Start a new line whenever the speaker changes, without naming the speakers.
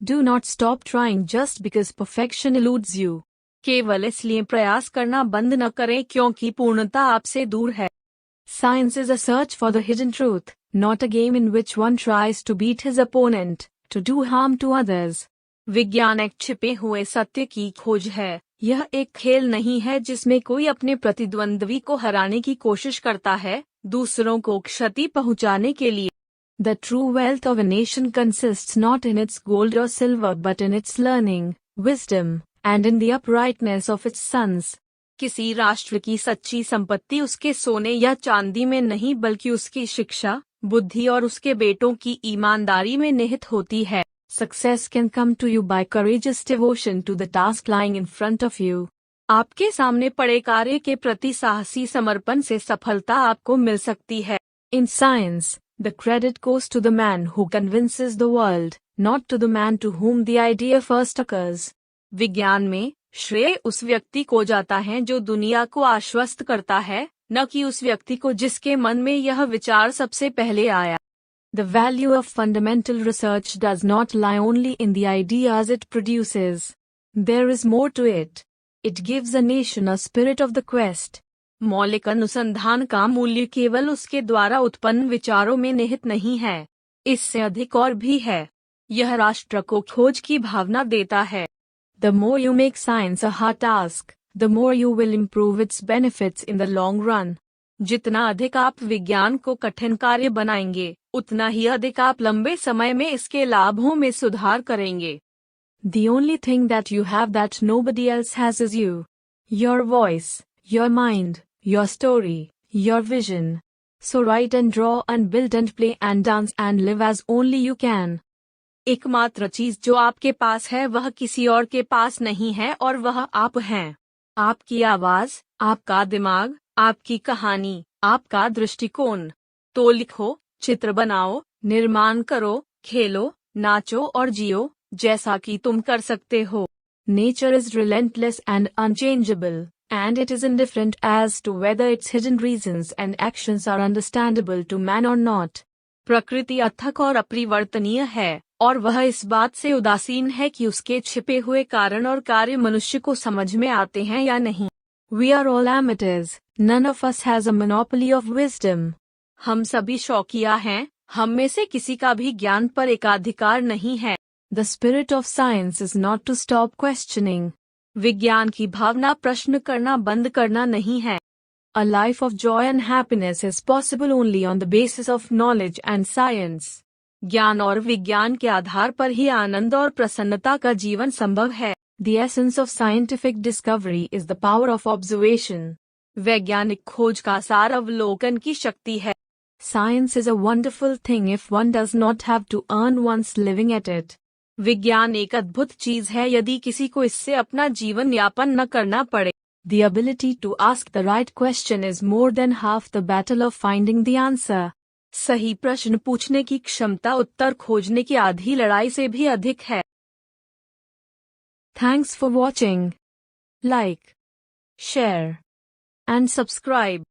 Do not stop trying just because perfection eludes you. केवल इसलिए प्रयास करना बंद न करें क्योंकि पूर्णता आपसे दूर है. Science is a search for the hidden truth, not a game in which one tries to beat his opponent, to do harm to others. विज्ञान एक छिपे हुए सत्य की खोज है. यह एक खेल नहीं है जिसमें कोई अपने प्रतिद्वंद्वी को हराने की कोशिश करता है, दूसरों को क्षति पहुंचाने के लिए. The true wealth of a nation consists not in its gold or silver but in its learning, wisdom, and in the uprightness of its sons. किसी राष्ट्र की सच्ची संपत्ति उसके सोने या चांदी में नहीं बल्कि उसकी शिक्षा, बुद्धि और उसके बेटों की ईमानदारी में निहित होती है. Success can come to you by courageous devotion to the task lying in front of you. आपके सामने पड़े कार्य के प्रति साहसी समर्पण से सफलता आपको मिल सकती है. In science, the credit goes to the man who convinces the world, not to the man to whom the idea first occurs. विज्ञान में श्रेय उस व्यक्ति को जाता है जो दुनिया को आश्वस्त करता है, न कि उस व्यक्ति को जिसके मन में यह विचार सबसे पहले आया. The value of fundamental research does not lie only in the ideas it produces. There is more to it. It gives a nation a spirit of the quest. मौलिक अनुसंधान का मूल्य केवल उसके द्वारा उत्पन्न विचारों में निहित नहीं है. इससे अधिक और भी है. यह राष्ट्र को खोज की भावना देता है. The more you make science a hard task, the more you will improve its benefits in the long run. जितना अधिक आप विज्ञान को कठिन कार्य बनाएंगे, उतना ही अधिक आप लंबे समय में इसके लाभों में सुधार करेंगे. The only thing that you have that nobody else has is you. Your voice, your mind, your story, your vision. So write and draw and build and play and dance and live as only you can. एकमात्र चीज जो आपके पास है वह किसी और के पास नहीं है और वह आप हैं. आपकी आवाज, आपका दिमाग, आपकी कहानी, आपका दृष्टिकोण. तो लिखो, चित्र बनाओ, निर्माण करो, खेलो, नाचो और जियो, जैसा कि तुम कर सकते हो. Nature is relentless and unchangeable, and it is indifferent as to whether its hidden reasons and actions are understandable to man or not. प्रकृति अथक और अपरिवर्तनीय है, और वह इस बात से उदासीन है कि उसके छिपे हुए कारण और कार्य मनुष्य को समझ में आते हैं या नहीं. We are all amateurs. None of us has a monopoly of wisdom. हम सभी शौकिया हैं, हम में से किसी का भी ज्ञान पर एकाधिकार नहीं है. The spirit of science is not to stop questioning. विज्ञान की भावना प्रश्न करना बंद करना नहीं है. A life of joy and happiness is possible only on the basis of knowledge and science. ज्ञान और विज्ञान के आधार पर ही आनंद और प्रसन्नता का जीवन संभव है. The essence of scientific discovery is the power of observation. वैज्ञानिक खोज का सार अवलोकन की शक्ति है. Science is a wonderful thing if one does not have to earn one's living at it. विज्ञान एक अद्भुत चीज है यदि किसी को इससे अपना जीवन यापन न करना पड़े. The ability to ask the right question is more than half the battle of finding the answer. सही प्रश्न पूछने की क्षमता उत्तर खोजने की आधी लड़ाई से भी अधिक है. Thanks for watching. Like, share, and subscribe.